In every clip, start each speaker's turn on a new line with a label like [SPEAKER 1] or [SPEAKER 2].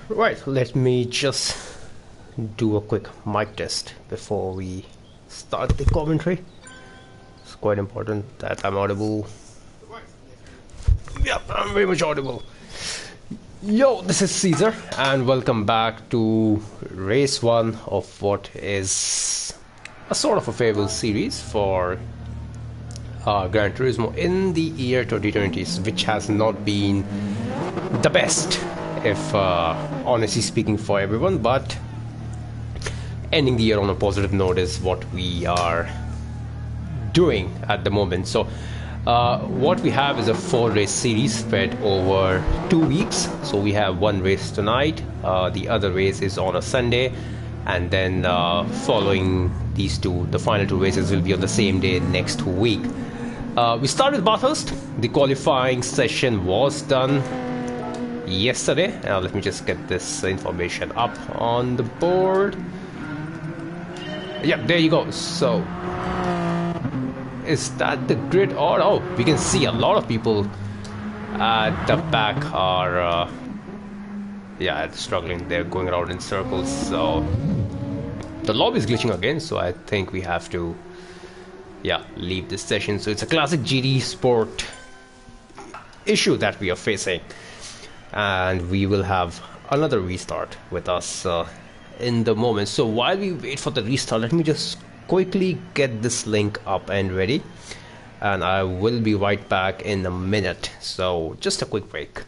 [SPEAKER 1] Right, let me just do a quick mic test before we start the commentary. It's quite important that I'm audible. Yep, I'm very much audible. Yo, this is Caesar, and welcome back to race 1 of what is a sort of a fable series for Gran Turismo in the year 2020, which has not been the best, if honestly speaking, for everyone, but ending the year on a positive note is what we are doing at the moment. So what we have is a 4-race series spread over 2 weeks. So we have one race tonight, the other race is on a Sunday, and then following these two, the final 2 races will be on the same day next week. We started with Bathurst. The qualifying session was done yesterday. Let me just get this information up on the board. Yeah, there you go. So is that the grid order? Oh, we can see a lot of people at the back are struggling. They're going around in circles. So the lobby is glitching again, so I think we have to leave this session. So it's a classic GT Sport issue that we are facing, and we will have another restart with us in the moment. So while we wait for the restart, let me just quickly get this link up and ready, and I will be right back in a minute. So just a quick break.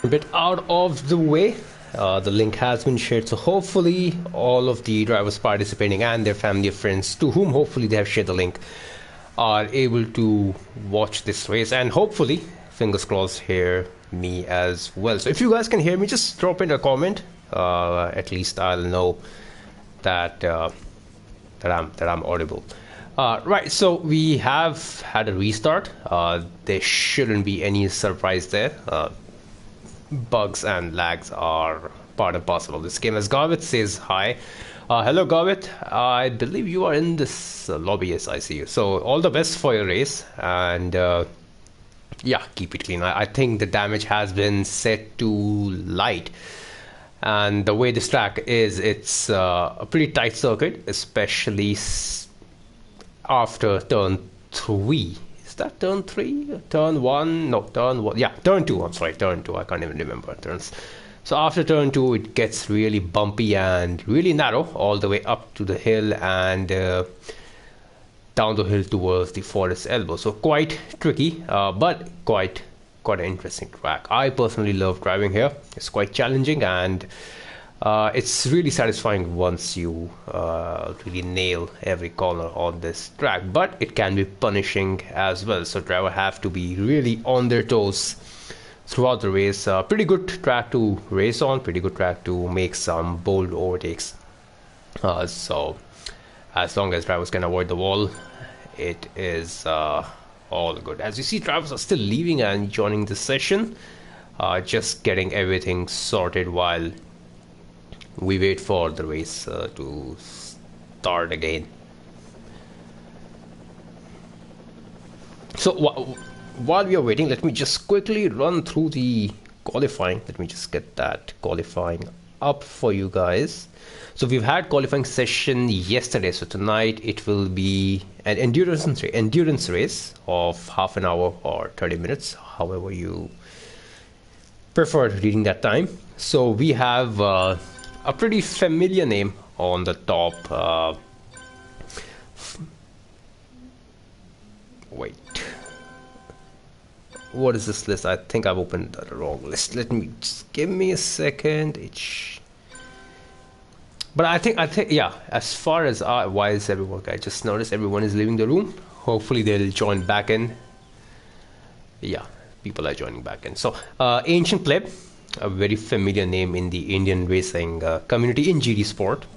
[SPEAKER 1] A bit out of the way, the link has been shared, so hopefully all of the drivers participating and their family or friends to whom hopefully they have shared the link are able to watch this race, and hopefully, fingers crossed, hear me as well. So if you guys can hear me, just drop in a comment. At least I'll know that that I'm audible. Right, so we have had a restart. There shouldn't be any surprise there. Bugs and lags are part and parcel of this game. As Garvit says hi. Hello Garvit, I believe you are in this lobby. Yes, I see you. So all the best for your race, and keep it clean. I think the damage has been set to light, and the way this track is, it's a pretty tight circuit, especially after turn 3. That turn 3, turn 1, no, turn 1, turn 2, I'm sorry, turn 2, I can't even remember turns. So after turn 2, it gets really bumpy and really narrow all the way up to the hill and down the hill towards the forest elbow. So quite tricky, but quite an interesting track. I personally love driving here. It's quite challenging, and it's really satisfying once you really nail every corner on this track, but it can be punishing as well, so drivers have to be really on their toes throughout the race. Pretty good track to race on, pretty good track to make some bold overtakes. So as long as drivers can avoid the wall, it is all good. As you see, drivers are still leaving and joining the session, just getting everything sorted while we wait for the race to start again. So while we are waiting, let me just quickly run through the qualifying. Let me just get that qualifying up for you guys. So we've had qualifying session yesterday. So tonight it will be an endurance race of half an hour or 30 minutes, however you prefer reading that time. So we have a pretty familiar name on the top. Wait, what is this list? I think I've opened the wrong list. Let me just give me a second. But I think yeah, as far as why is everyone, I just noticed everyone is leaving the room. Hopefully they'll join back in. Yeah, people are joining back in. So Ancient Pleb, a very familiar name in the Indian racing community in GD Sport.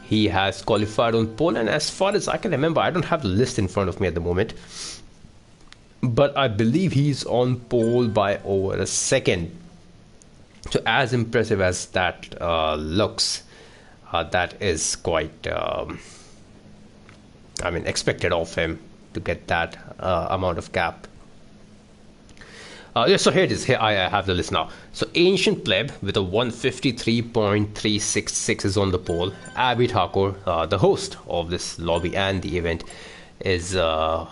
[SPEAKER 1] He has qualified on pole, and as far as I can remember, I don't have the list in front of me at the moment, but I believe he's on pole by over a second. So as impressive as that looks, that is quite, expected of him to get that amount of gap. Yeah, so here it is. Here I have the list now. So Ancient Pleb with a 153.366 is on the pole. Abhi Thakur, the host of this lobby and the event, is on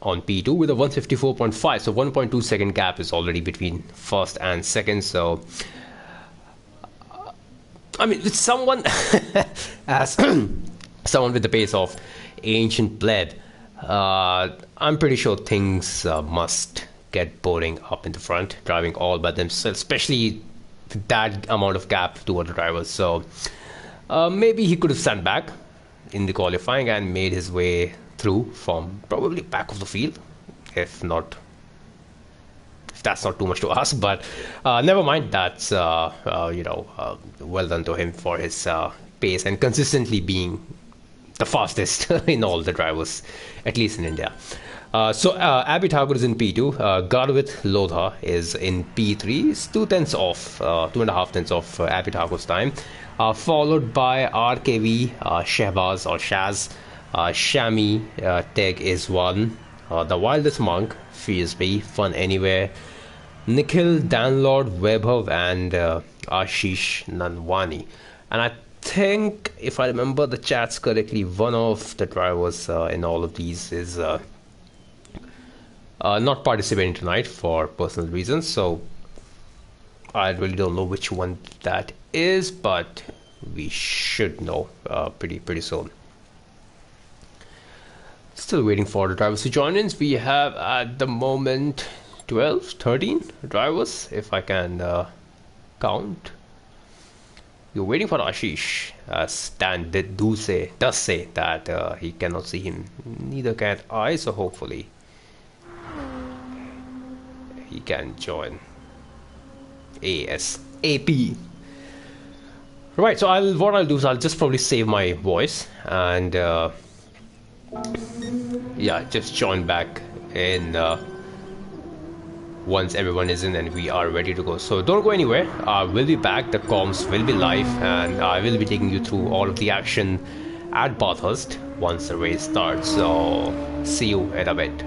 [SPEAKER 1] P2 with a 154.5. So 1.2 second gap is already between first and second. So with someone as someone with the pace of Ancient Pleb, I'm pretty sure things must get boring up in the front, driving all by themselves, especially with that amount of gap to other drivers. So maybe he could have stand back in the qualifying and made his way through from probably back of the field, if that's not too much to ask. But never mind. That's well done to him for his pace and consistently being the fastest in all the drivers, at least in India. So Abhi Thakur is in P2. Garvit Lodha is in P3. It's 2.5 tenths off Abhi Thakur's time. Followed by RKV, Shehbaz or Shaz, Shami, Teg is 1. The Wildest Monk, FSB, Fun Anywhere, Nikhil, Danlord, Webhav, and Ashish Nanwani. And I think, if I remember the chats correctly, one of the drivers in all of these is not participating tonight for personal reasons. So I really don't know which one that is, but we should know pretty soon. Still waiting for the drivers to join in. We have at the moment 13 drivers, if I can count. You're waiting for Ashish. Stan does say that he cannot see him. Neither can I, so hopefully he can join ASAP. Right, so what I'll do is I'll just probably save my voice and just join back in once everyone is in and we are ready to go. So don't go anywhere. We'll be back. The comms will be live, and I will be taking you through all of the action at Bathurst once the race starts. So see you in a bit.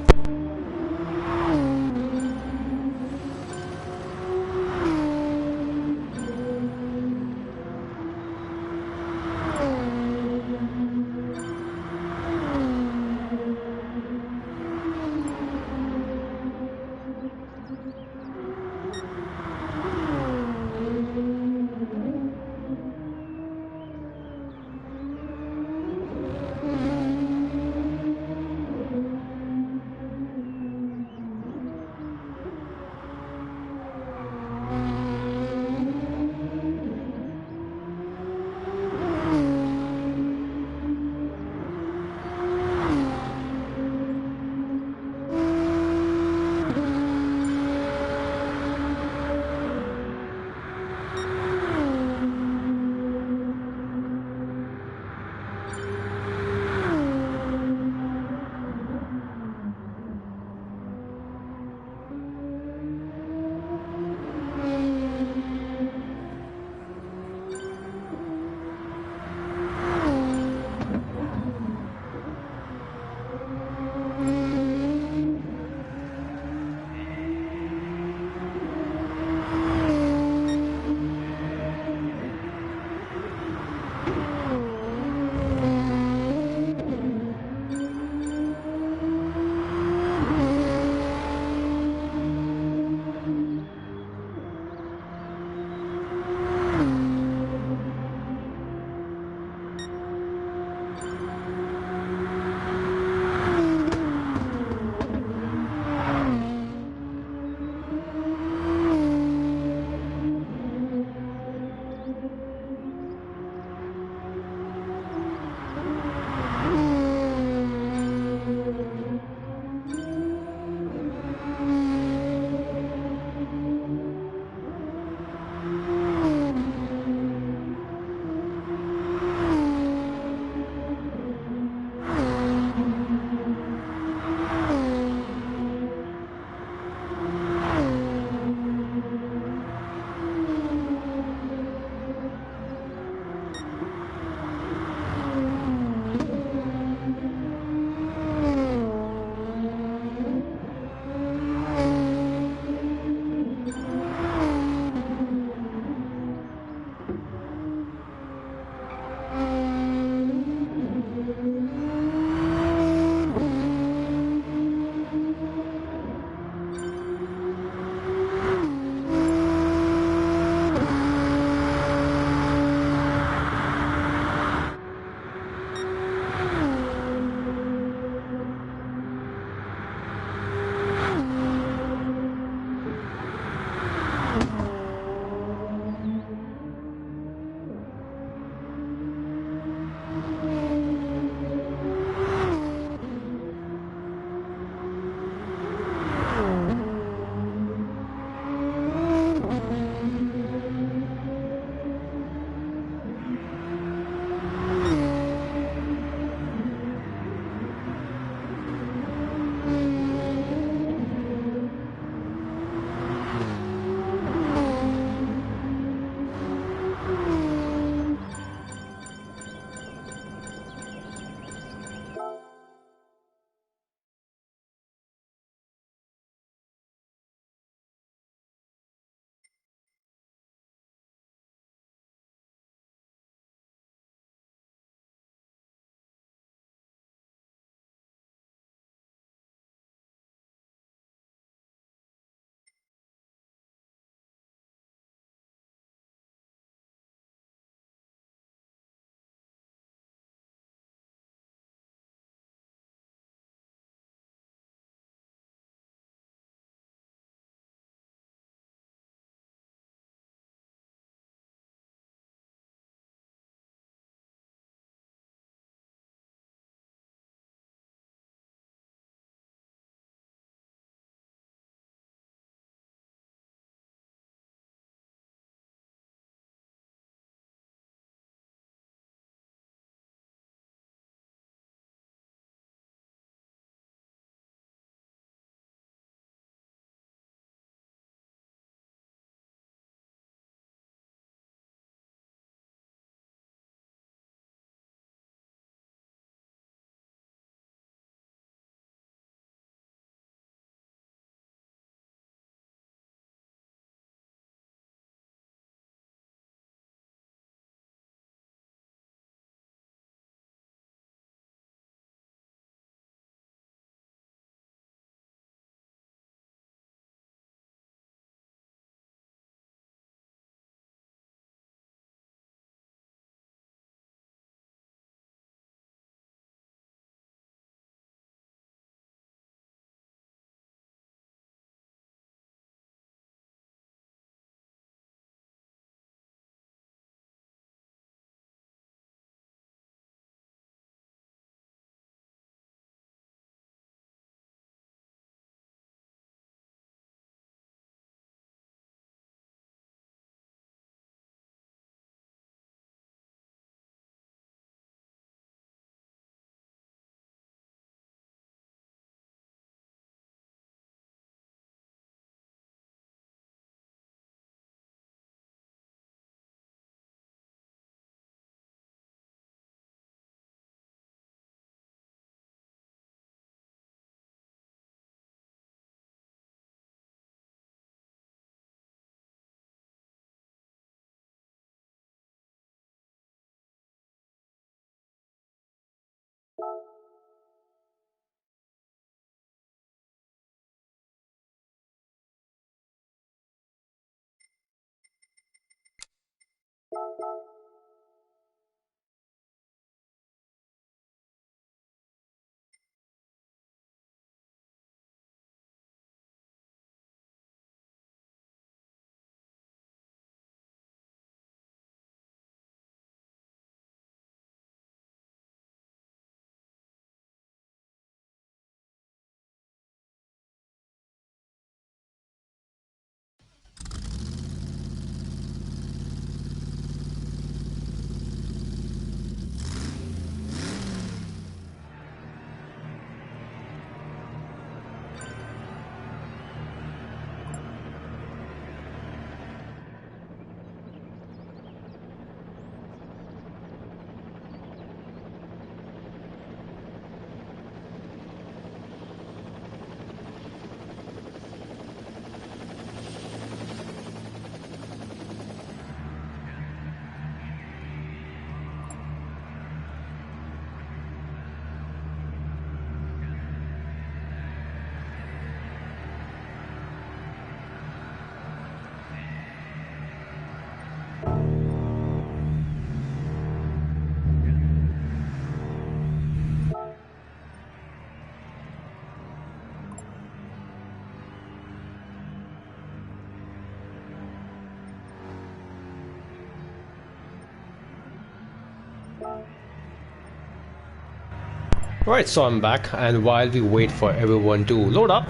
[SPEAKER 1] Right, so I'm back, and while we wait for everyone to load up,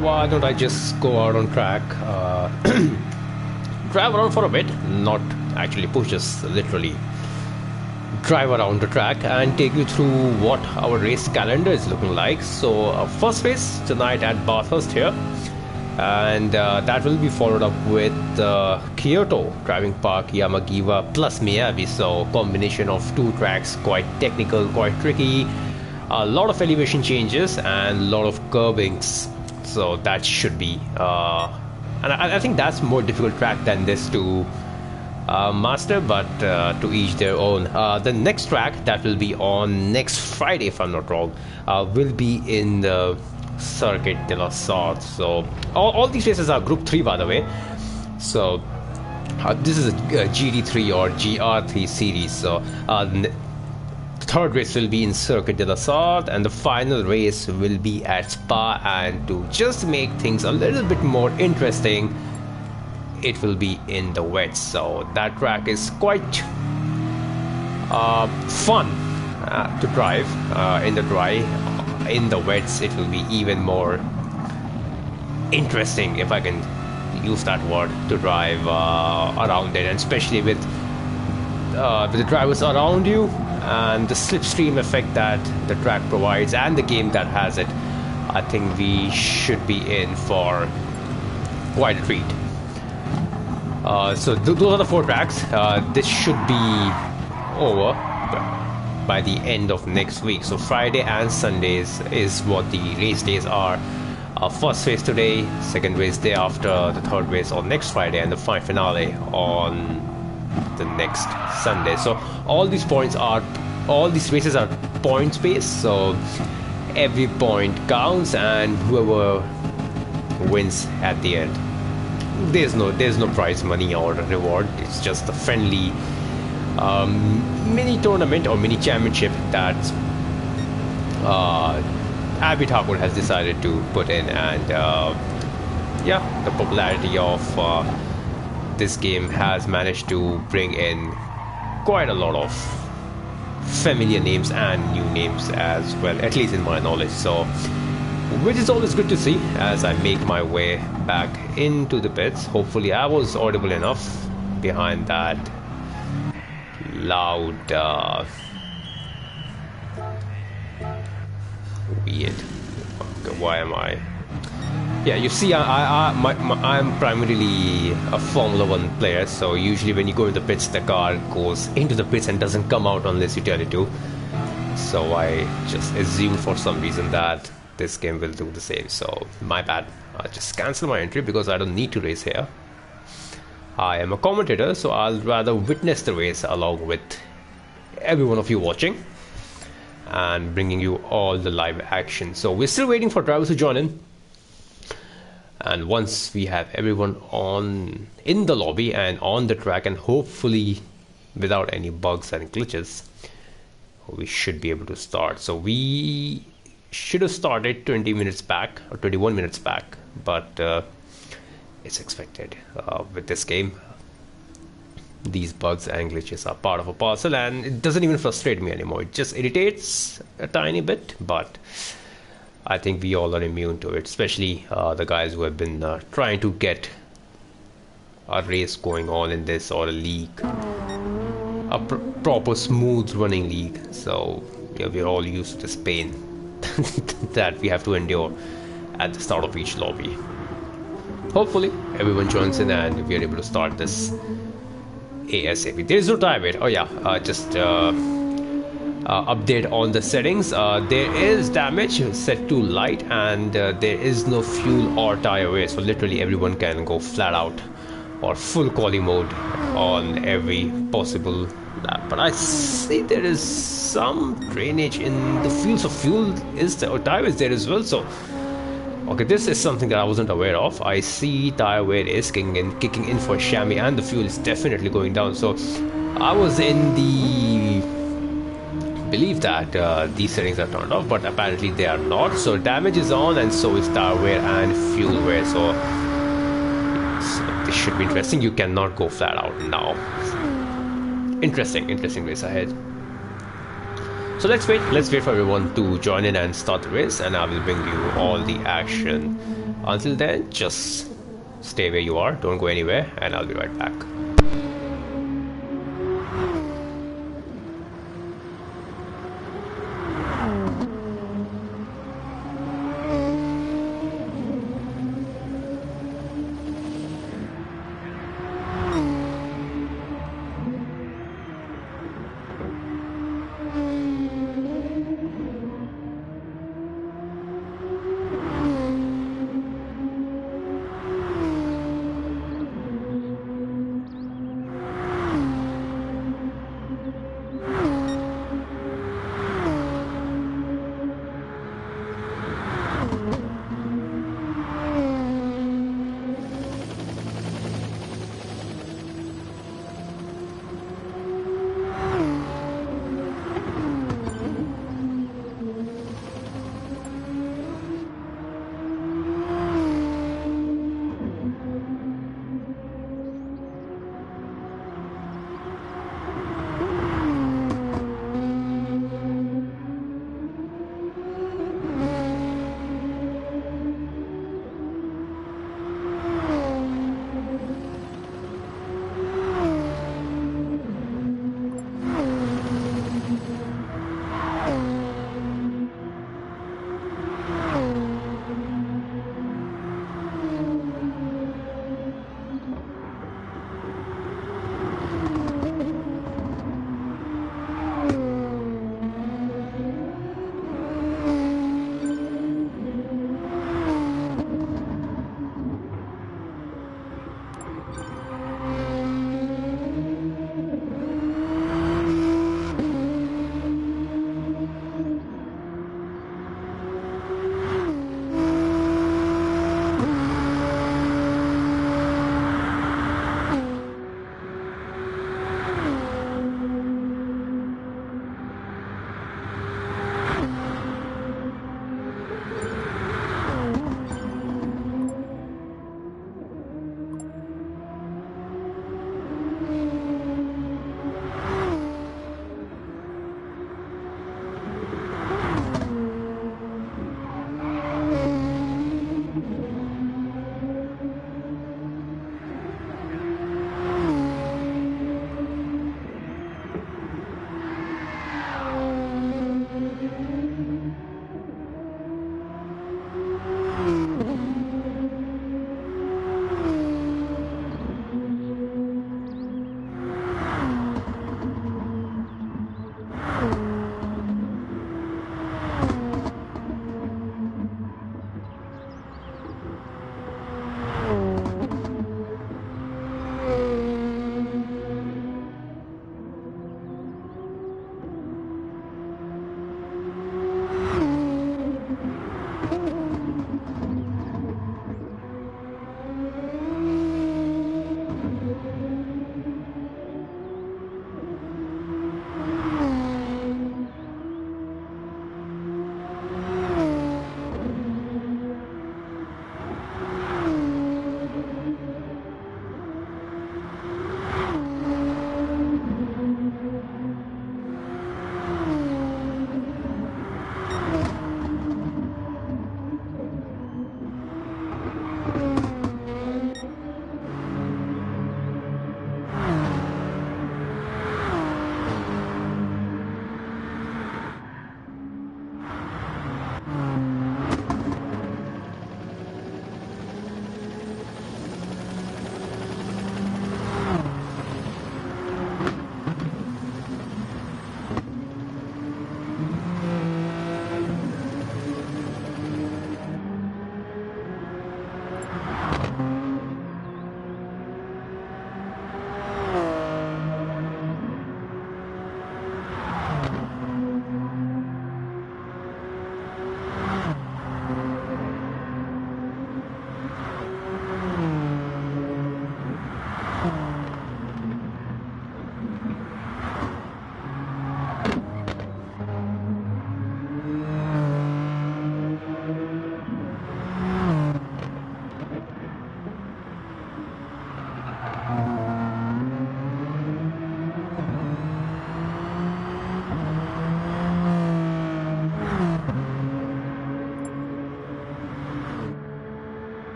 [SPEAKER 1] why don't I just go out on track, drive around for a bit, not actually push, just literally drive around the track and take you through what our race calendar is looking like. So first race tonight at Bathurst here, and that will be followed up with Kyoto Driving Park, Yamagiwa plus Miyabi. So combination of two tracks, quite technical, quite tricky, a lot of elevation changes and a lot of curbings. So that should be and I think that's more difficult track than this to master, but to each their own. The next track that will be on next Friday, if I'm not wrong, will be in the Circuit de la Sorte. So all these races are Group 3, by the way. So this is a GD3 or GR3 series. So the third race will be in Circuit de la Sorte, and the final race will be at Spa. And to just make things a little bit more interesting, it will be in the wet. So that track is quite fun to drive in the dry. In the wets, it will be even more interesting, if I can use that word, to drive around it, and especially with the drivers around you and the slipstream effect that the track provides and the game that has it. I think we should be in for quite a treat. So those are the 4 tracks. This should be over by the end of next week. So Friday and Sundays is what the race days are. First race today, second race day after, the third race on next Friday, and the final finale on the next Sunday. So all these races are points based, so every point counts, and whoever wins at the end, there's no prize money or reward. It's just a friendly mini tournament or mini championship that Abby Thakur has decided to put in. And yeah, the popularity of this game has managed to bring in quite a lot of familiar names and new names as well, at least in my knowledge. So which is always good to see as I make my way back into the pits. Hopefully I was audible enough behind that loud weird. Okay, why am I? Yeah, you see, I'm primarily a Formula 1 player, so usually when you go into the pits, the car goes into the pits and doesn't come out unless you tell it to. So I just assume for some reason that this game will do the same. So my bad. I'll just cancel my entry because I don't need to race here. I am a commentator, so I'll rather witness the race along with every one of you watching and bringing you all the live action. So we're still waiting for drivers to join in, and once we have everyone in the lobby and on the track, and hopefully without any bugs and glitches, we should be able to start. So we should have started 20 minutes back or 21 minutes back, but it's expected with this game. These bugs and glitches are part of a parcel, and it doesn't even frustrate me anymore. It just irritates a tiny bit, but I think we all are immune to it, especially the guys who have been trying to get a race going on in this, or a league, a proper smooth running league. So yeah, we're all used to this pain that we have to endure at the start of each lobby. Hopefully everyone joins in and we are able to start this ASAP. There is no tie weight. Oh yeah, just update on the settings. There is damage set to light, and there is no fuel or tire wear, so literally everyone can go flat out or full quali mode on every possible lap. But I see there is some drainage in the fuel, so fuel is there, or tire is there as well. So okay, this is something that I wasn't aware of. I see tire wear is kicking in for chamois, and the fuel is definitely going down. So I was in the belief that these settings are turned off, but apparently they are not. So damage is on, and so is tire wear and fuel wear. So this should be interesting. You cannot go flat out now. Interesting race ahead. So let's wait for everyone to join in and start the race, and I will bring you all the action. Until then, just stay where you are, don't go anywhere, and I'll be right back.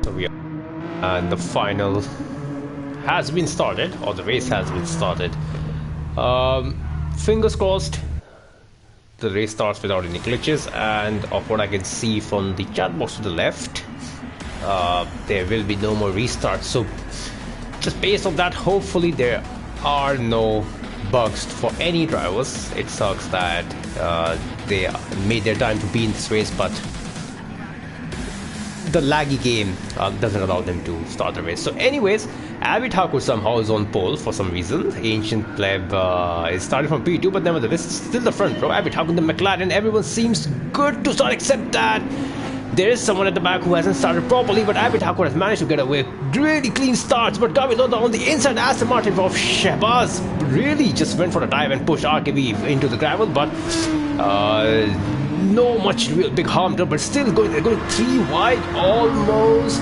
[SPEAKER 1] So we are, and the final has been started, or the race has been started. Fingers crossed the race starts without any glitches, and of what I can see from the chat box to the left, there will be no more restarts. So just based on that, hopefully there are no bugs for any drivers. It sucks that they made their time to be in this race, but the laggy game doesn't allow them to start the race. So anyways, Abby Thakur somehow is on pole for some reason. Ancient Pleb is starting from P2, but nevertheless still the front row. Abby Thakur, the McLaren, everyone seems good to start, except that there is someone at the back who hasn't started properly, but Abby Thakur has managed to get away. Really clean starts, but Gaviloda on the inside, Aston Martin of Shehbaz really just went for a dive and pushed RKV into the gravel, but no much real big harm done, but still going 3 wide almost.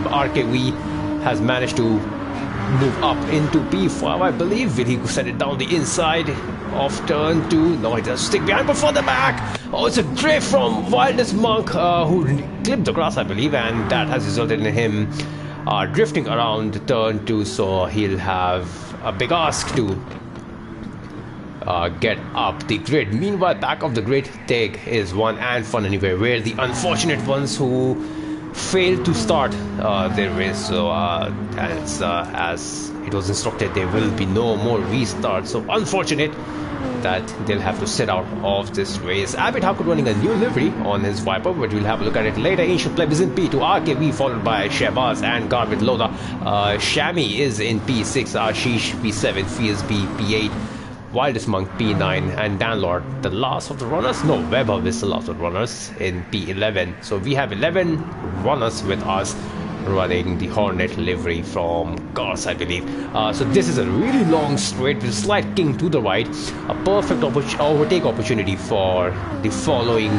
[SPEAKER 1] RKV has managed to move up into P5, I believe. Will he set it down the inside of turn 2? No, he does stick behind, but further back. Oh, it's a drift from Wildest Monk, who clipped the grass, I believe, and that has resulted in him drifting around turn 2, so he'll have a big ask to get up the grid. Meanwhile, back of the grid, Teg is one and Fun Anywhere, where the unfortunate ones who failed to start their race. So as it was instructed, there will be no more restarts. So unfortunate that they'll have to sit out of this race. Abid Thakur running a new livery on his Viper, but we'll have a look at it later. Ancient Pleb is in P2, RKV followed by Shehbaz and Garvit Loda. Shami is in P6, Ashish P7, Fiaz B P8, Wildest Monk P9, and Danlord, the last of the runners. No, Webber is the last of the runners in P11. So we have 11 runners with us running the Hornet livery from Gars, I believe. So this is a really long straight with a slight king to the right. A perfect overtake opportunity for the following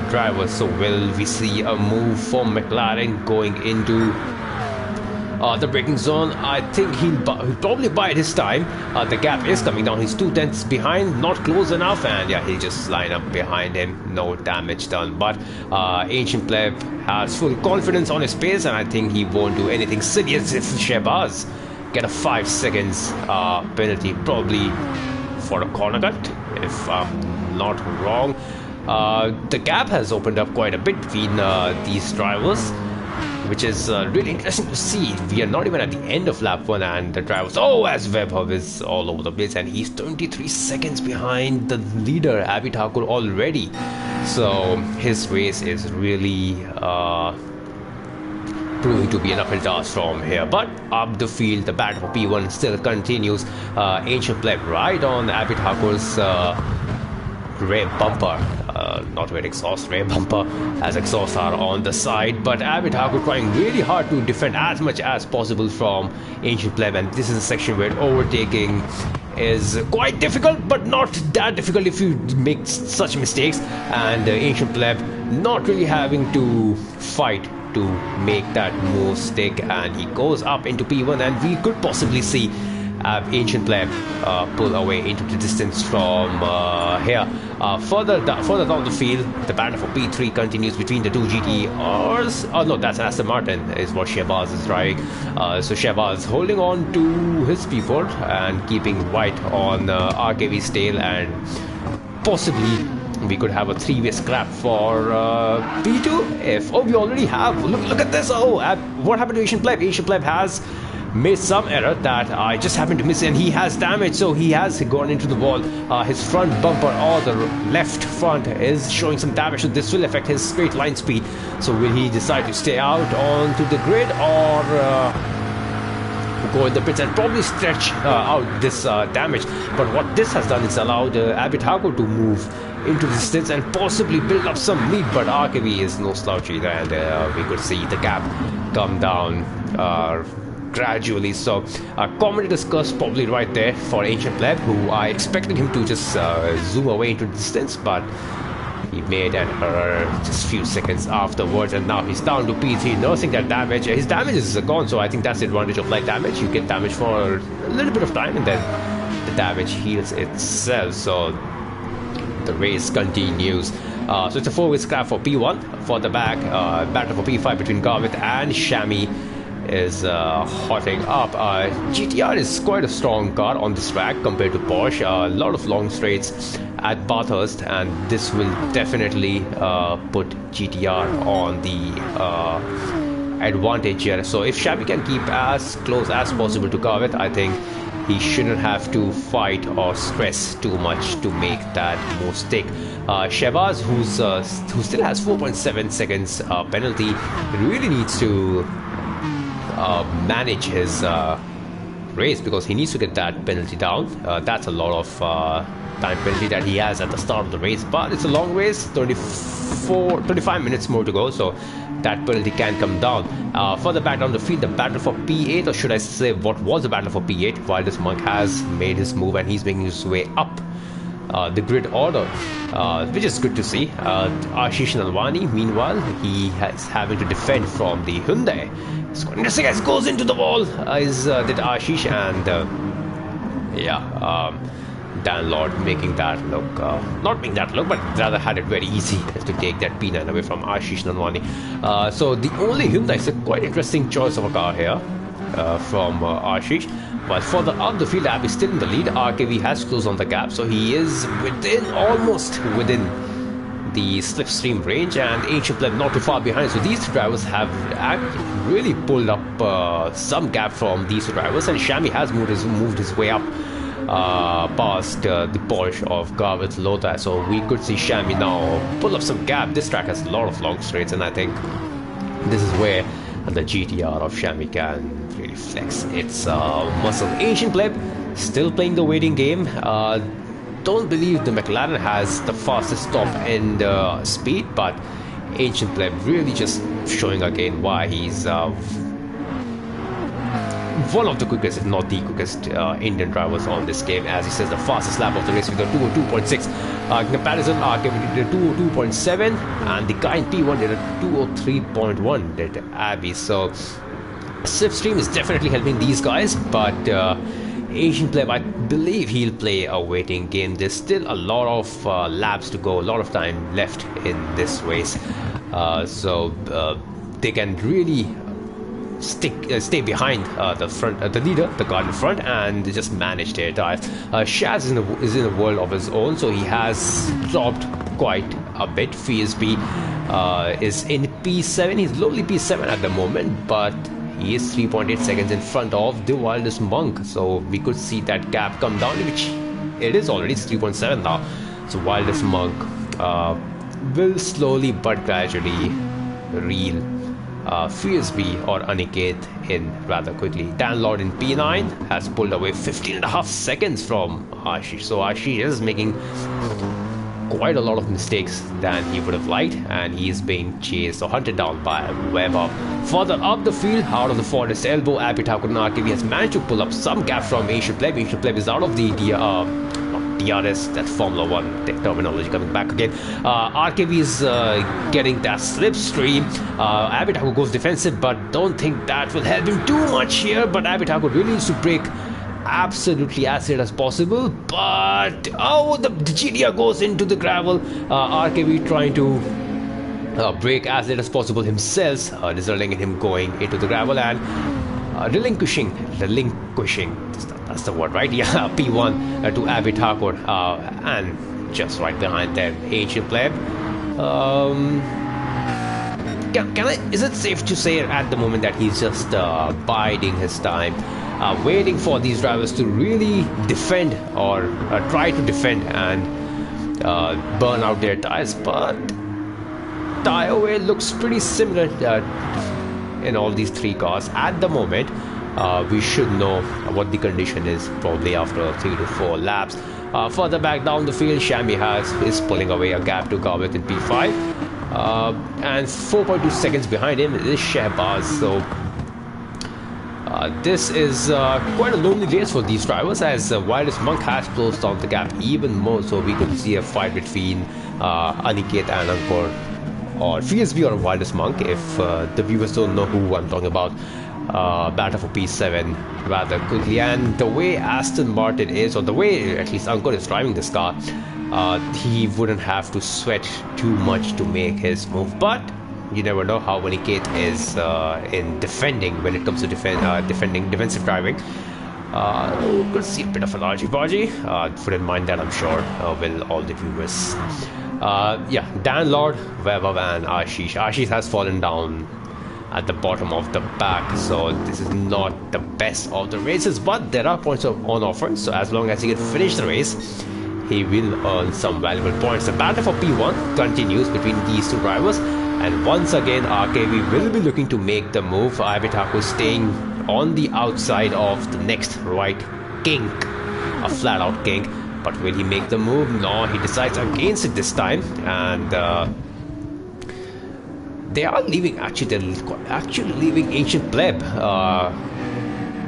[SPEAKER 1] drivers. So will we see a move from McLaren going into the braking zone? I think he'll probably bide his time. The gap is coming down. He's 2/10 behind, not close enough, and yeah, he'll just line up behind him. No damage done. But Ancient Pleb has full confidence on his pace, and I think he won't do anything serious if Shehbaz get a 5 seconds penalty, probably for a corner cut, if I'm not wrong. The gap has opened up quite a bit between these drivers, which is really interesting to see. We are not even at the end of lap 1, and the drivers, as Webber is all over the place, and he's 23 seconds behind the leader, Abhi Thakur, already. So his race is really proving to be an uphill task from here. But up the field, the battle for P1 still continues. Ancient Pleb right on Abhi Thakur's rear bumper, not where exhaust, rear bumper, as exhausts are on the side, but Abhi Thakur trying really hard to defend as much as possible from Ancient Pleb, and this is a section where overtaking is quite difficult, but not that difficult if you make such mistakes, and Ancient Pleb not really having to fight to make that move stick, and he goes up into P1, and we could possibly see Ancient Pleb pull away into the distance from here. Further down the field, the battle for P3 continues between the two GTRs. Oh no, that's Aston Martin is what Shehbaz is driving. So Shehbaz holding on to his P4 and keeping white on RKV's tail, and possibly we could have a 3-way scrap for P2. If we already have. Look at this. What happened to Ancient Pleb? Ancient Pleb has made some error that I just happened to miss, and he has damage, so he has gone into the wall. His front bumper, or the left front, is showing some damage, so this will affect his straight line speed. So will he decide to stay out onto the grid, or go in the pits and probably stretch out this damage? But what this has done is allowed Abhi Thakur to move into the distance and possibly build up some lead, but RKV is no slouch either, and we could see the gap come down gradually. So comedy discussed probably right there for Ancient Pleb, who I expected him to just zoom away into the distance, but he made an error just a few seconds afterwards, and now he's down to P3, nursing that damage. His damage is gone, so I think that's the advantage of light damage. You get damage for a little bit of time, and then the damage heals itself. So the race continues. So it's a 4-way scrap for P1. For the back, battle for P5 between Garvit and Shami is hotting up. GTR is quite a strong car on this track compared to Porsche. A lot of long straights at Bathurst, and this will definitely put GTR on the advantage here. So if Shami can keep as close as possible to Garvit, I think he shouldn't have to fight or stress too much to make that move stick. Shehbaz, who still has 4.7 seconds penalty, really needs to manage his race, because he needs to get that penalty down. That's a lot of time penalty that he has at the start of the race, but it's a long race, 25 minutes more to go, so that penalty can come down. Further back down the field, the battle for P8, or should I say what was the battle for P8, while this Monk has made his move and he's making his way up the grid order, which is good to see. Ashish Nalwani, meanwhile, he is having to defend from the Hyundai. This guy goes into the wall, did Ashish, and Dan Lord making that look, not making that look, but rather had it very easy to take that P9 away from Ashish Nalwani. So the only Hyundai is a quite interesting choice of a car here from Ashish. While further up the field, Ab is still in the lead. RKV has closed on the gap, so he is almost within the slipstream range, and Ancient Pleb not too far behind. So these two drivers have really pulled up some gap from these two drivers, and Shami has moved his way up past the Porsche of Garvit Lota. So we could see Shami now pull up some gap. This track has a lot of long straights, and I think this is where the GTR of Shami can really flex its muscle. Ancient Pleb still playing the waiting game. Don't believe the McLaren has the fastest top end speed, but Ancient Pleb really just showing again why he's one of the quickest, if not the quickest Indian drivers on this game. As he says, the fastest lap of the race with a 202.6. Comparison, RKV did a 202.7, and the guy in P1 did a 203.1, did Abby. So slipstream is definitely helping these guys, but Asian Pleb, I believe he'll play a waiting game. There's still a lot of laps to go, a lot of time left in this race, so they can really stay behind the leader, the guard in front, and just manage their tires. Shaz is in a world of his own, so he has dropped quite a bit. FSB is in P7. He's lowly P7 at the moment, but he is 3.8 seconds in front of the Wildest Monk, so we could see that gap come down, which it is already. It's 3.7 now. So Wildest Monk will slowly but gradually reel FSB or Aniket in rather quickly. Dan Lord in P9 has pulled away 15.5 seconds from Ashish. So Ashish is making quite a lot of mistakes than he would have liked, and he is being chased or hunted down by Weber. Further up the field, out of the forest elbow, Abhi Thakur and RKV has managed to pull up some gap from Ancient Pleb. Ancient Pleb is out of the DRS, that Formula 1 terminology coming back again. RKV is getting that slipstream. Abhi Thakur goes defensive, but don't think that will help him too much here. But Abhi Thakur really needs to break absolutely as late as possible, but the GTR goes into the gravel. RKV trying to break as late as possible himself, resulting in him going into the gravel and relinquishing, that's the word, right? Yeah, P1 to Abhi Thakur, and just right behind them, Ancient Pleb. Is it safe to say at the moment that he's just biding his time, waiting for these drivers to really defend or try to defend and burn out their tires? But tire wear looks pretty similar in all these three cars at the moment. We should know what the condition is probably after 3 to 4 laps. Further back down the field, Shami is pulling away a gap to Garvit in P5, and 4.2 seconds behind him is Shehbaz. So this is quite a lonely race for these drivers, as Wildest Monk has closed down the gap even more. So we could see a fight between Aniket and Ankur, or FSB or Wildest Monk, if the viewers don't know who I'm talking about. Battle for P7 rather quickly. And the way Aston Martin is, or the way at least Ankur is driving this car, he wouldn't have to sweat too much to make his move. But you never know how Aniket is in defending when it comes to defending defensive driving. Could see a bit of a argy-bargy. Wouldn't mind that, I'm sure, will all the viewers. Yeah, Dan Lord, Vaibhav and Ashish. Ashish has fallen down at the bottom of the pack, so this is not the best of the races, but there are points on offer, so as long as he can finish the race, he will earn some valuable points. The battle for P1 continues between these two drivers, and once again RKV will be looking to make the move. Abitaku staying on the outside of the next right kink, a flat out kink. But will he make the move? No, he decides against it this time, and they are leaving. They're actually leaving Ancient Pleb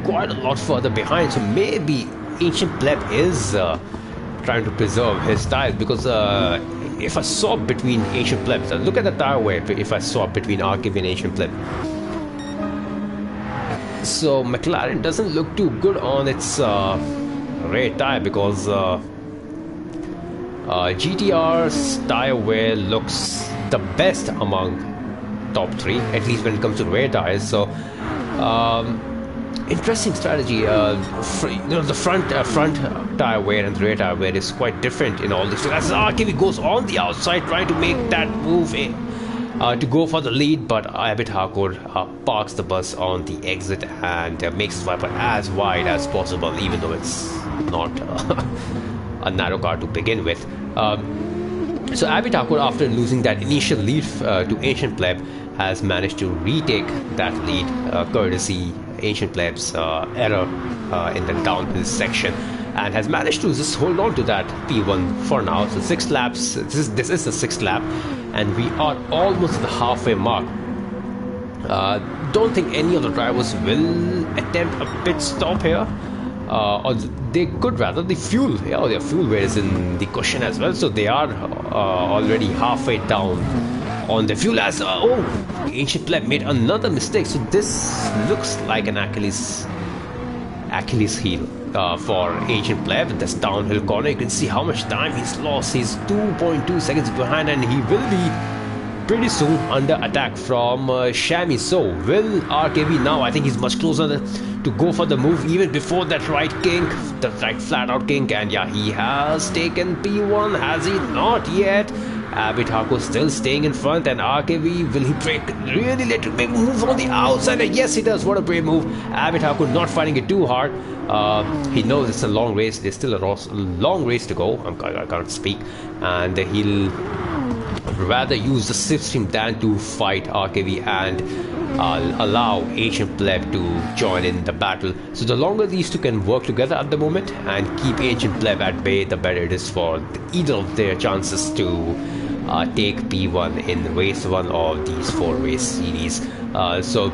[SPEAKER 1] quite a lot further behind. So maybe Ancient Pleb is trying to preserve his tires, because if I swap between Ancient Plebs, look at the tire wear. If I swap between RKV and Ancient Pleb, so McLaren doesn't look too good on its rear tire, because GTR's tire wear looks the best among top three, at least when it comes to rear tires. So interesting strategy. The front tire wear and the rear tire wear is quite different in all this. So as RKV goes on the outside trying to make that move in, to go for the lead, but Abid Hakur parks the bus on the exit and makes his Viper as wide as possible, even though it's not a narrow car to begin with. So Abid Hakur, after losing that initial lead to Ancient Pleb, has managed to retake that lead courtesy Ancient Pleb's error in the downhill section, and has managed to just hold on to that P1 for now. So 6 laps, this is the 6th lap, and we are almost at the halfway mark. Don't think any of the drivers will attempt a pit stop here, or they could rather. The fuel, their fuel wear is in the cushion as well, so they are already halfway down on the fuel. As Ancient Pleb made another mistake, so this looks like an Achilles heel for Ancient Pleb. This downhill corner, you can see how much time he's lost. He's 2.2 seconds behind, and he will be pretty soon under attack from Shami. So will RKV now? I think he's much closer to go for the move even before that right kink, the right flat out kink. And yeah, he has taken P1, has he? Not yet. Abid Hakur still staying in front, and RKV, will he break? Really let him make a move on the outside? And yes, he does. What a brave move. Abid Hakur not fighting it too hard. He knows it's a long race. There's still a long race to go. I can't speak, and he'll rather use the slipstream than to fight RKV and allow Ancient Pleb to join in the battle. So the longer these two can work together at the moment and keep Ancient Pleb at bay, the better it is for either of their chances to take P1 in race 1 of these 4 race series. So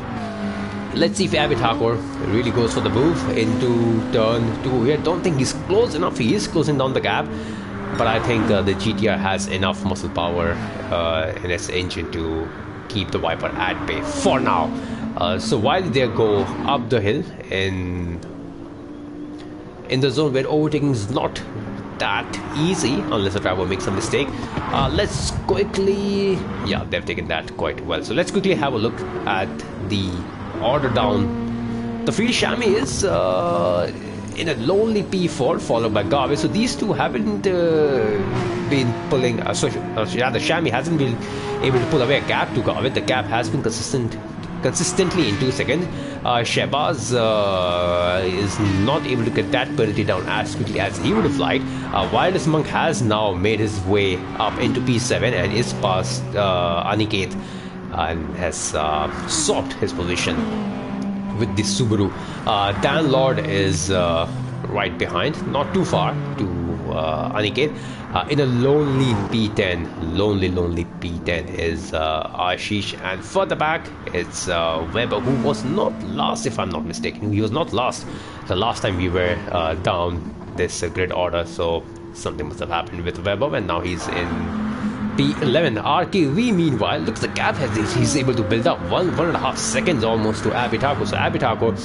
[SPEAKER 1] let's see if Abid Hakur really goes for the move into turn 2 here. Don't think he's close enough. He is closing down the gap, but I think the GTR has enough muscle power in its engine to keep the Viper at bay for now. So while they go up the hill in the zone where overtaking is not that easy unless the driver makes a mistake, let's quickly, yeah, they've taken that quite well. So let's quickly have a look at the order down the field. Shami is in a lonely P4 followed by Garvey. So these two haven't been pulling, rather Shami hasn't been able to pull away a gap to Garvey. The gap has been consistently in 2 seconds. Shehbaz is not able to get that penalty down as quickly as he would have liked. Wireless Monk has now made his way up into P7 and is past Aniket and has swapped his position with the Subaru. Dan Lord is right behind, not too far to Aniket. In a lonely P10, lonely P10 is Ashish, and further back it's Weber, who was not last, if I'm not mistaken. He was not last the last time we were down this grid order, so something must have happened with Weber, and now he's in P11. RKV meanwhile, looks the gap he's able to build up 1.5 seconds almost to Abid Hakur. So Abid Hakur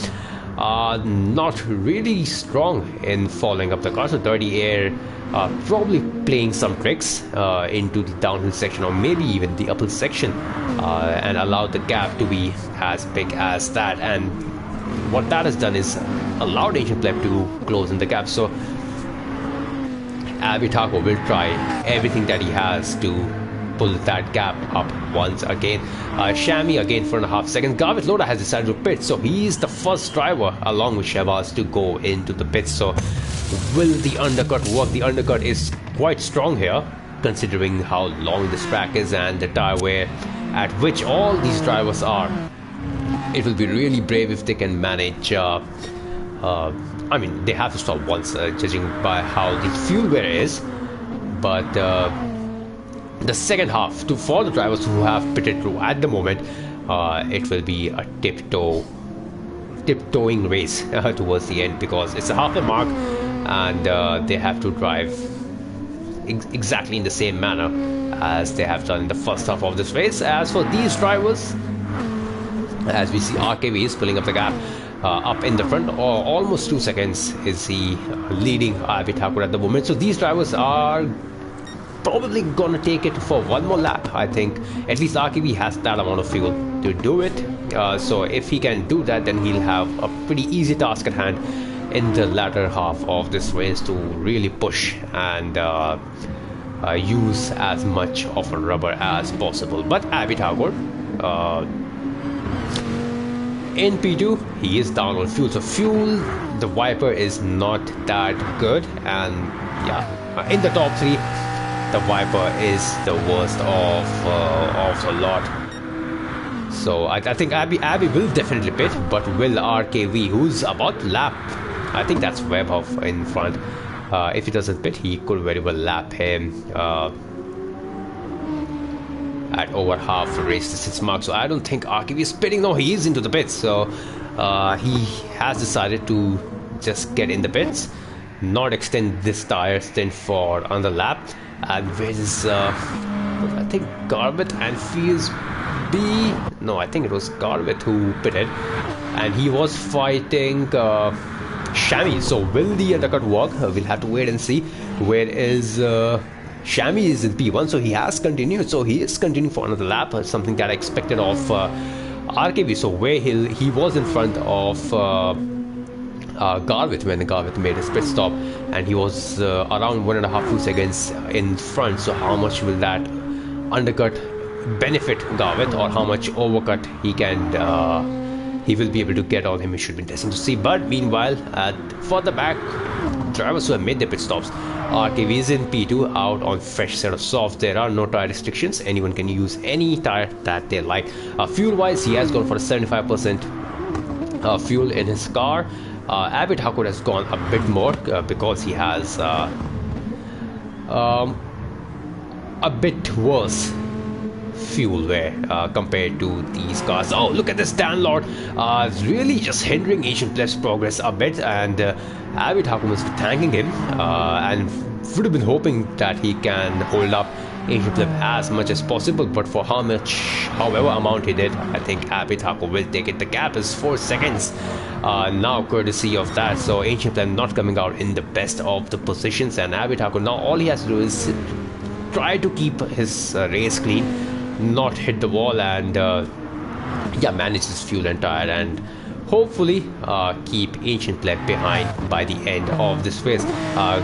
[SPEAKER 1] not really strong in following up the car. So Dirty Air probably playing some tricks into the downhill section or maybe even the uphill section and allowed the gap to be as big as that. And what that has done is allowed Ancient Pleb to close in the gap. So Abby Taco will try everything that he has to pull that gap up once again. Shami again 4.5 seconds. Garvit Loda has decided to pit, so he's the first driver along with Shabazz to go into the pits. So will the undercut work? The undercut is quite strong here, considering how long this track is and the tire wear at which all these drivers are. It will be really brave if they can manage. I mean, they have to stop once, judging by how the fuel wear is. But the second half, for the drivers who have pitted through at the moment, it will be a tiptoeing race towards the end, because it's a halfway mark and they have to drive exactly in the same manner as they have done in the first half of this race. As for these drivers, as we see, RKV is pulling up the gap up in the front, or almost 2 seconds is he leading Abhi Thakur at the moment. So these drivers are probably gonna take it for one more lap. I think at least RKV has that amount of fuel to do it. So if he can do that, then he'll have a pretty easy task at hand in the latter half of this race to really push and use as much of a rubber as possible. But Abhi Thakur, in P2, he is down on fuel. So fuel, the Viper is not that good, and yeah, in the top 3, the Viper is the worst of the lot. So I think Abby will definitely pit, but will RKV, who's about to lap, I think that's Webb in front. If he doesn't pit, he could very well lap him at over half the race distance mark. So I don't think RKV is pitting. No, he is into the pits. So he has decided to just get in the pits, not extend this tire stint for another lap. And where is I think Garvit and Fields B? No, I think it was Garvit who pitted, and he was fighting Shami. So will the undercut work? We'll have to wait and see. Where is Shami? Is in P1, so he has continued. So he is continuing for another lap, something that I expected of RKV. So where he was in front of Garvit when Garvit made his pit stop, and he was around 1.5-2 seconds in front. So how much will that undercut benefit Garvit, or how much overcut he will be able to get on him? It should be interesting to see. But meanwhile, further back, drivers who have made their pit stops, RKV is in P2 out on fresh set of softs. There are no tire restrictions. Anyone can use any tire that they like. Fuel wise, he has gone for a 75% fuel in his car. Abhi Thakur has gone a bit more because he has a bit worse fuel wear compared to these cars. Oh, look at this Dan Lord, really just hindering Ancient Pleb's progress a bit, and Abhi Thakur must be thanking him and would have been hoping that he can hold up Ancient Pleb as much as possible, but for however amount he did, I think Abhi Thakur will take it. The gap is 4 seconds now, courtesy of that. So Ancient Pleb not coming out in the best of the positions, and Abhi Thakur now all he has to do is try to keep his race clean, not hit the wall, and manage his fuel and tire, and hopefully keep Ancient Pleb behind by the end of this race.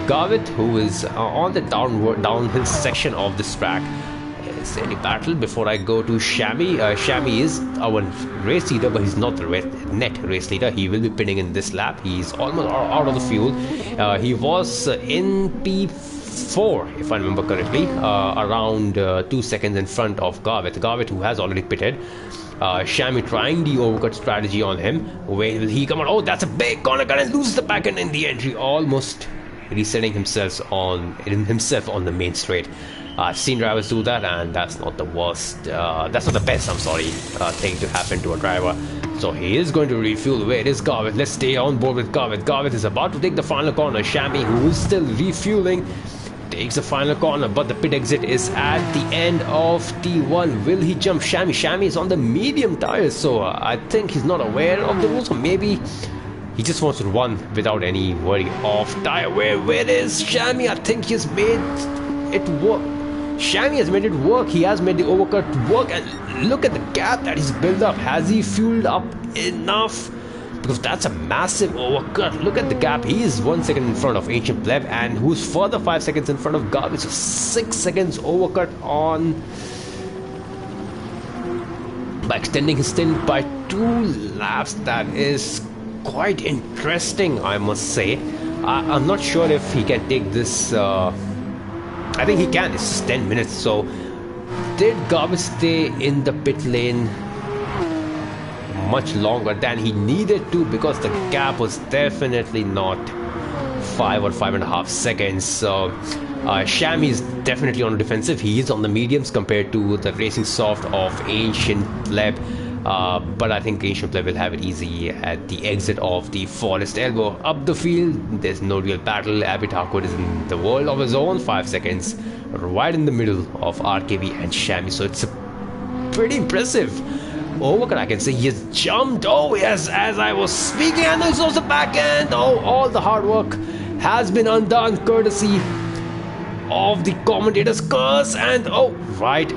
[SPEAKER 1] Garvit, who is on the downhill section of this track, is there any battle before I go to Shami? Shami is our race leader, but he's not the net race leader. He will be pinning in this lap. He's almost out of the fuel. He was in P4, if I remember correctly, around 2 seconds in front of Garvit, who has already pitted. Shami trying the overcut strategy on him. Where will he come out? Oh, that's a big corner cut and loses the back end in the entry, almost resetting himself on the main straight. I've seen drivers do that, and that's not the worst. That's not the best, thing to happen to a driver. So he is going to refuel. Where is Garvit? Let's stay on board with Garvit. Garvit is about to take the final corner. Shami, who is still refueling, takes the final corner, but the pit exit is at the end of T1. Will he jump Shami? Shami is on the medium tires, so I think he's not aware of the rules, or maybe He just wants to run without any worry of tire. Where is Shami? I think he's made it work. Shami has made it work. He has made the overcut work, and look at the gap that he's built up. Has he fueled up enough? Because that's a massive overcut. Look at the gap. He is 1 second in front of Ancient Pleb, and who's further 5 seconds in front of Garbage. So 6 seconds overcut on by extending his stint by 2 laps. That is quite interesting, I must say. I'm not sure if he can take this. I think he can. It's 10 minutes. So did Garbage stay in the pit lane much longer than he needed to, because the gap was definitely not 5 or 5.5 seconds. So Shami is definitely on the defensive. He is on the mediums compared to the racing soft of Ancient Pleb. But I think Ancient Pleb will have it easy at the exit of the Forest Elbow. Up the field, there's no real battle. Abid Harcourt is in the world of his own, 5 seconds right in the middle of RKB and Shami. So it's a pretty impressive overcut, I can say. He has jumped. Oh yes, as I was speaking, and there's also back end. Oh, all the hard work has been undone courtesy of the commentator's curse. And oh, right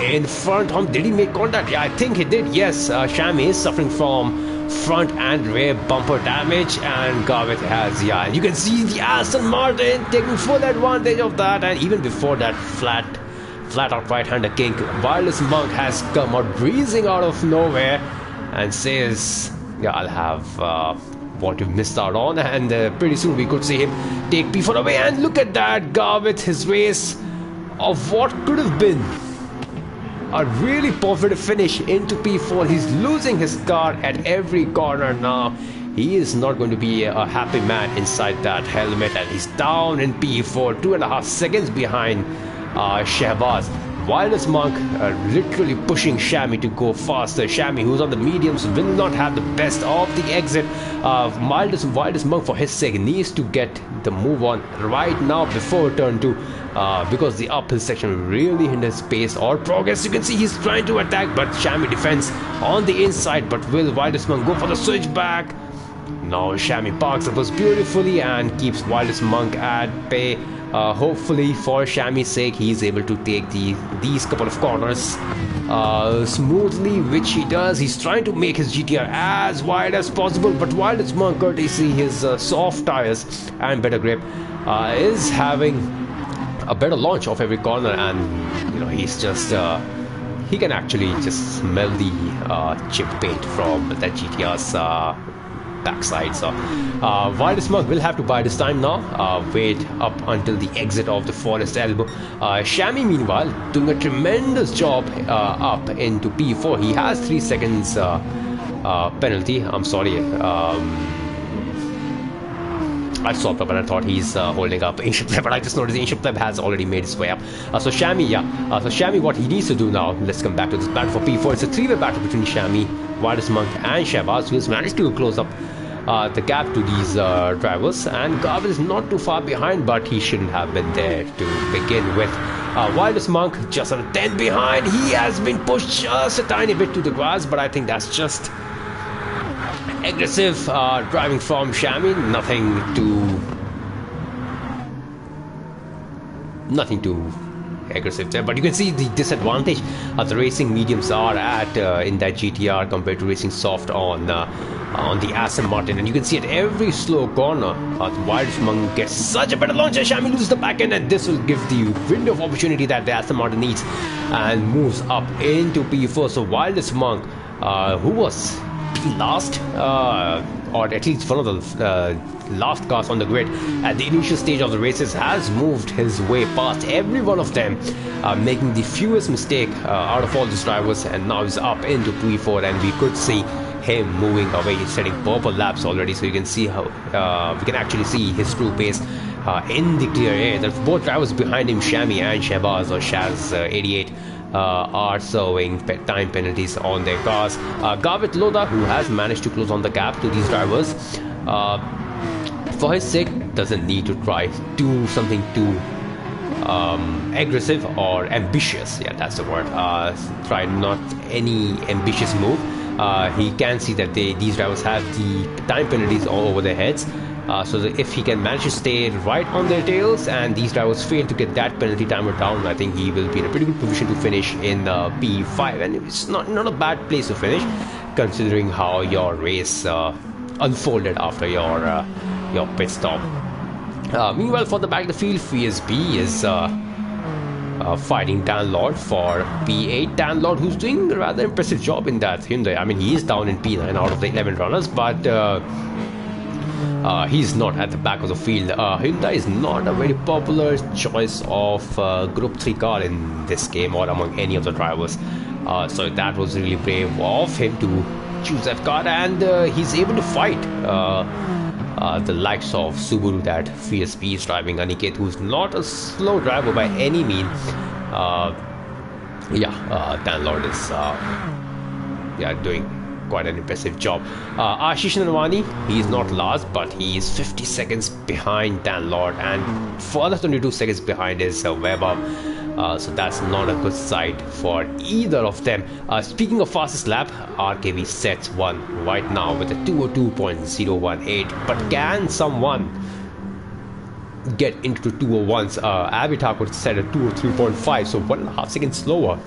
[SPEAKER 1] in front of him, did he make contact? Yeah, I think he did. Yes, Shami is suffering from front and rear bumper damage, and Garveth has, yeah, and you can see the Aston Martin taking full advantage of that. And even before that flat out right-hander kink, Wireless Monk has come out breezing out of nowhere and says, yeah, I'll have what you've missed out on. And pretty soon we could see him take P4 away. And look at that, Garveth, his race of what could have been a really positive finish into P4. He's losing his car at every corner now. He is not going to be a happy man inside that helmet, and he's down in P4, 2.5 seconds behind Shehbaz. Wireless Monk literally pushing Shami to go faster. Shami, who's on the mediums, will not have the best of the exit. Wireless Monk, for his sake, needs to get the move on right now before turn 2, because the uphill section really hinders pace or progress. You can see he's trying to attack, but Shami defends on the inside. But will Wireless Monk go for the switchback? Now Shami parks up beautifully and keeps Wireless Monk at bay. Hopefully, for Shami's sake, he's able to take these couple of corners smoothly, which he does. He's trying to make his GTR as wide as possible, but Wireless Monk, courtesy his soft tires and better grip, is having a better launch of every corner. And you know, he's just he can actually just smell the chip paint from that GTR's backside. So Wireless Monk will have to buy this time now, wait up until the exit of the Forest Elbow. Shami, meanwhile, doing a tremendous job up into P4. He has 3 seconds penalty. I'm sorry, I swapped up and I thought he's holding up Ancient Pleb, but I just noticed Ancient Pleb has already made his way up. So Shami, so Shami, what he needs to do now, let's come back to this battle for P4. It's a 3-way battle between Shami, Wireless Monk and Shehbaz, who has managed to close up the gap to these drivers. And Garvin is not too far behind, but he shouldn't have been there to begin with. Wireless Monk just on a 10 behind. He has been pushed just a tiny bit to the grass, but I think that's just aggressive driving from Shami. Nothing too aggressive there, but you can see the disadvantage the racing mediums are at in that GTR compared to racing soft on the Aston Martin. And you can see at every slow corner the Wireless Monk gets such a better launch, and Shami loses the back end, and this will give the window of opportunity that the Aston Martin needs, and moves up into P4. So Wireless Monk, who was last, or at least one of the last cars on the grid at the initial stage of the races, has moved his way past every one of them, making the fewest mistake out of all these drivers, and now he's up into P4, and we could see him moving away, setting purple laps already. So you can see how we can actually see his true pace in the clear air. There's both drivers behind him, Shami and Shehbaz, or Shaz 88, are serving time penalties on their cars. Garvit Loda, who has managed to close on the gap to these drivers, for his sake, doesn't need to try do something too aggressive or ambitious. Yeah, that's the word. Try not any ambitious move. he can see that these drivers have the time penalties all over their heads. So that if he can manage to stay right on their tails and these drivers fail to get that penalty timer down, I think he will be in a pretty good position to finish in P5, and it's not a bad place to finish considering how your race unfolded after your pit stop. Meanwhile, for the back of the field, VSB is fighting Dan Lord for P8. Dan Lord, who's doing a rather impressive job in that Hyundai. I mean, he is down in P9 out of the 11 runners, but he's not at the back of the field. Hyundai is not a very popular choice of Group 3 car in this game or among any of the drivers. So that was really brave of him to choose that car, and he's able to fight the likes of Subaru that VSB is driving. Aniket, who's not a slow driver by any mean. Dan Lord is doing quite an impressive job. Ashish Nalwani, he's not last, but he is 50 seconds behind Dan Lord, and further 22 seconds behind is Weber. So that's not a good sight for either of them. Speaking of fastest lap, RKV sets one right now with a 202.018. But can someone get into 201s? Abhi Thakur set a 203.5, so 1.5 seconds slower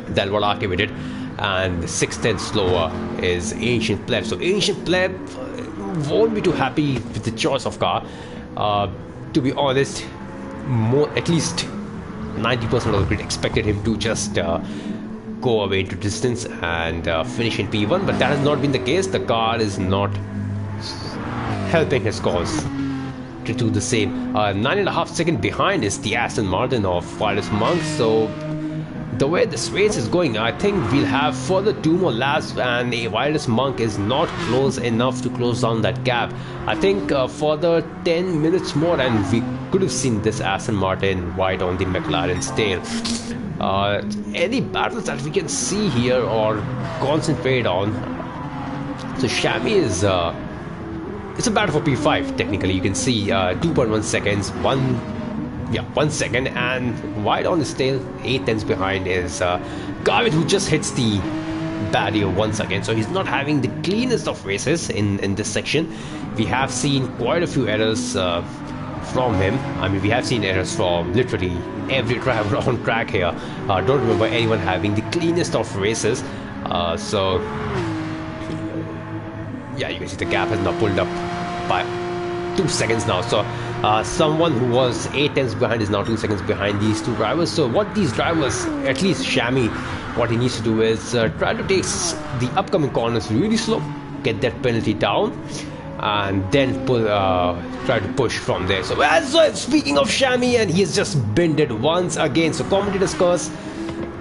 [SPEAKER 1] than what RKV did. And 6/10 slower is Ancient Pleb. So Ancient Pleb won't be too happy with the choice of car. To be honest, at least 90% of the grid expected him to just go away into distance and finish in P1, but that has not been the case. The car is not helping his cause to do the same. 9.5 seconds behind is the Aston Martin of Wireless Monk. So the way this race is going, I think we'll have further 2 more laps, and a Wireless Monk is not close enough to close down that gap. I think further 10 minutes more and we could have seen this Aston Martin right on the McLaren's tail. Any battles that we can see here or concentrate on? So Shami is it's a battle for P5 technically. You can see 2.1 seconds, 1 second, and wide on his tail, 8/10 behind is Garvin, who just hits the barrier once again. So he's not having the cleanest of races in this section. We have seen quite a few errors from him. I mean, we have seen errors from literally every driver on track here. Don't remember anyone having the cleanest of races. So yeah, you can see the gap has now pulled up by 2 seconds now. So someone who was 8/10 behind is now 2 seconds behind these two drivers. So what these drivers, at least Shami, what he needs to do is try to take the upcoming corners really slow, get that penalty down, and then try to push from there. So speaking of Shami, and he's just binned it once again. So commentator's curse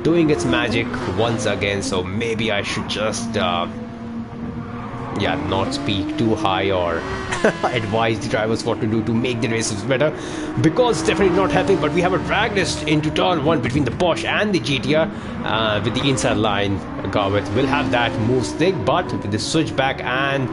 [SPEAKER 1] doing its magic once again. So maybe I should just not speak too high or advise the drivers what to do to make the races better, because it's definitely not helping. But we have a drag list into turn 1 between the Porsche and the GTR with the inside line. Garvin will have that move stick, but with the switchback and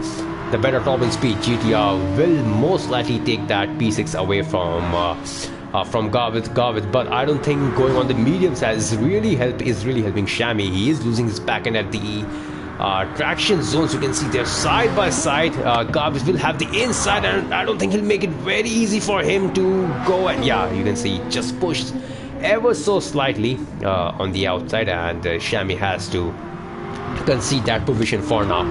[SPEAKER 1] the better top end speed, GTR will most likely take that P6 away from Garvin. But I don't think going on the medium side is really helping Shami. He is losing his back end at the traction zones. You can see they're side by side. Garvin will have the inside, and I don't think he'll make it very easy for him to go. And you can see just pushed ever so slightly on the outside, and Shami has to concede that position for now.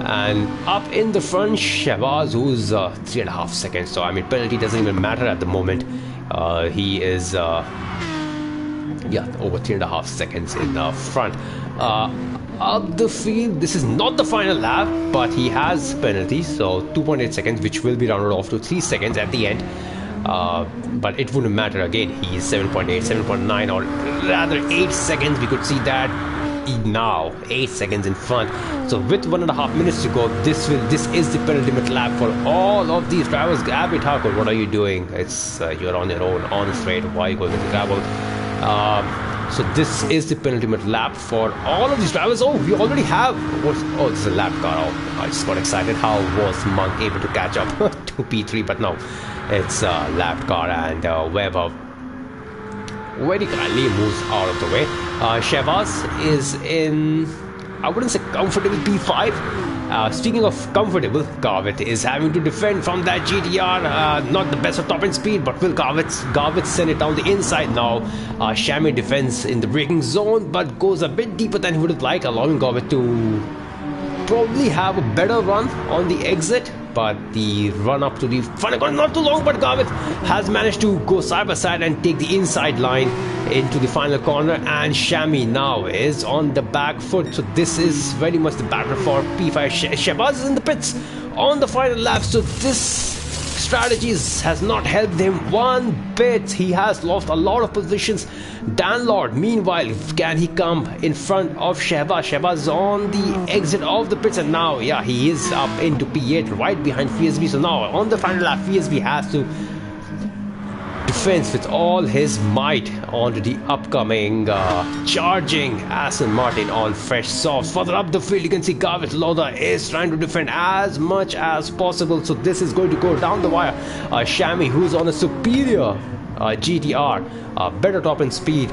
[SPEAKER 1] And up in the front, Shahbaz, who's 3.5 seconds. So I mean, penalty doesn't even matter at the moment. He is over 3.5 seconds in the front. Up the field, this is not the final lap, but he has penalties, so 2.8 seconds, which will be rounded off to 3 seconds at the end. But it wouldn't matter again. He's 7.8, 7.9, or rather 8 seconds. We could see that now 8 seconds in front. So with 1.5 minutes to go, this is the penultimate lap for all of these drivers. Abhi Thakur, what are you doing? It's you're on your own on straight. Why are you going with the gravel? So this is the penultimate lap for all of these drivers. Oh, we already have. Oh, this is a lap car. Oh, I just got excited. How was Monk able to catch up to P3? But no, it's a lap car, and Weber very kindly moves out of the way. Shahbaz is in I wouldn't say comfortable P5. Speaking of comfortable, Garvett is having to defend from that GTR. Not the best of top end speed, but will Garvett send it down the inside now. Shami defends in the braking zone, but goes a bit deeper than he would have liked, allowing Garvett to probably have a better run on the exit. But the run up to the final corner, not too long, but Garvett has managed to go side by side and take the inside line into the final corner, and Shami now is on the back foot. So this is very much the battle for P5. Shehbaz is in the pits on the final lap, so this strategies has not helped him one bit. He has lost a lot of positions. Dan Lord, meanwhile, can he come in front of Shehbaz? Shehbaz is on the exit of the pits, and now, yeah, he is up into P8, right behind FSB. So now, on the final lap, FSB has to defend with all his might onto the upcoming charging Aston Martin on fresh softs. Further up the field, you can see Garvett Lauda is trying to defend as much as possible. So this is going to go down the wire. Shami, who's on a superior GTR, better top end speed.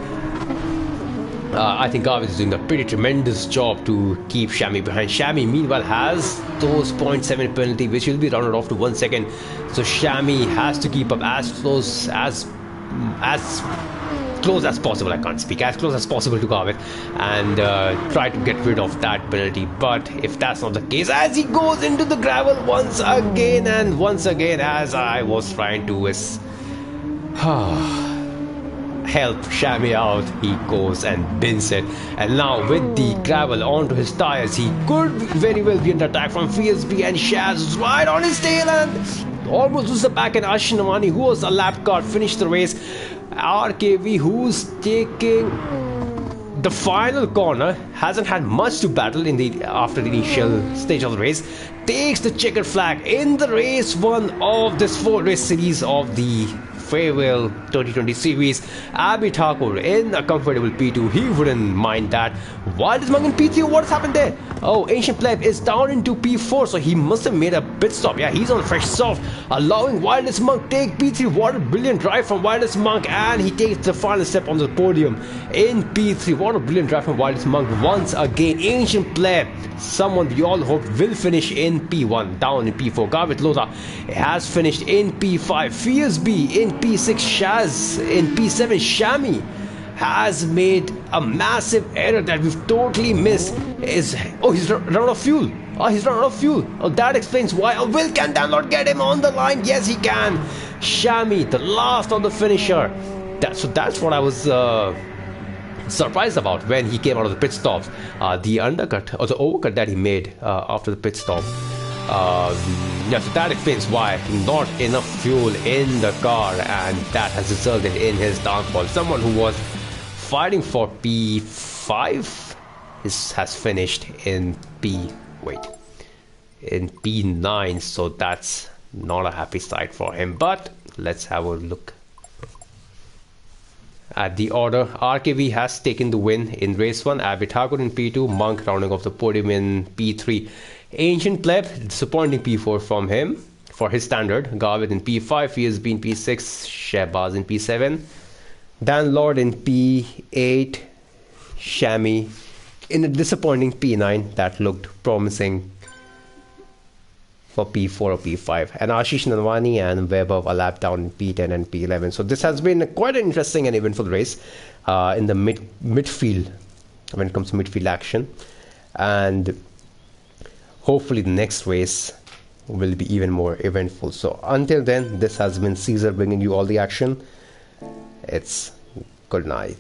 [SPEAKER 1] I think Garvett is doing a pretty tremendous job to keep Shami behind. Shami, meanwhile, has those 0.7 penalty, which will be rounded off to 1 second. So Shami has to keep up as close as possible. I can't speak, as close as possible to Garvett, and try to get rid of that penalty. But if that's not the case, as he goes into the gravel once again, as I was trying to help Shami out, he goes and bins it. And now with the gravel onto his tires, he could very well be under attack from FSB, and Shaz is right on his tail and almost loses the back. And Ashish Nawani, who was a lap car, finished the race. RKV, who's taking the final corner, hasn't had much to battle after the initial stage of the race, takes the checkered flag in the race one of this 4-race series of the farewell 2020 series. Abhi Thakur in a comfortable P2, he wouldn't mind that. Wildest Monk in P3, what has happened there? Oh, Ancient Pleb is down into P4, so he must have made a pit stop. Yeah, he's on fresh soft, allowing Wildest Monk take P3. What a brilliant drive from Wildest Monk, and he takes the final step on the podium in P3. What a brilliant drive from Wildest Monk once again. Ancient Pleb, someone we all hope will finish in P1, down in P4. Garvett Lauda has finished in P5. FSB in P6. Shaz in P7. Shami has made a massive error that we've totally missed. He's run out of fuel. He's run out of fuel. That explains why. Will can download get him on the line? Yes, he can. Shami, the last of the finisher. That's what I was surprised about when he came out of the pit stop. The undercut or the overcut that he made after the pit stop. Yeah, so that explains why not enough fuel in the car, and that has resulted in his downfall. Someone who was fighting for P5 has finished in P9, so that's not a happy sight for him. But let's have a look at the order. RKV has taken the win in race 1. Abhi Thakur in P2, Monk rounding off the podium in P3. Ancient Pleb, disappointing P4 from him for his standard. Garvett in P5, FSB in P6, Shehbaz in P7, Dan Lord in P8, Shami in a disappointing P9 that looked promising for P4 or P5, and Ashish Nanwani and Weber a lap down in P10 and P11. So this has been quite an interesting and eventful race in the midfield when it comes to midfield action, and hopefully the next race will be even more eventful. So until then, this has been Caesar bringing you all the action. It's good night.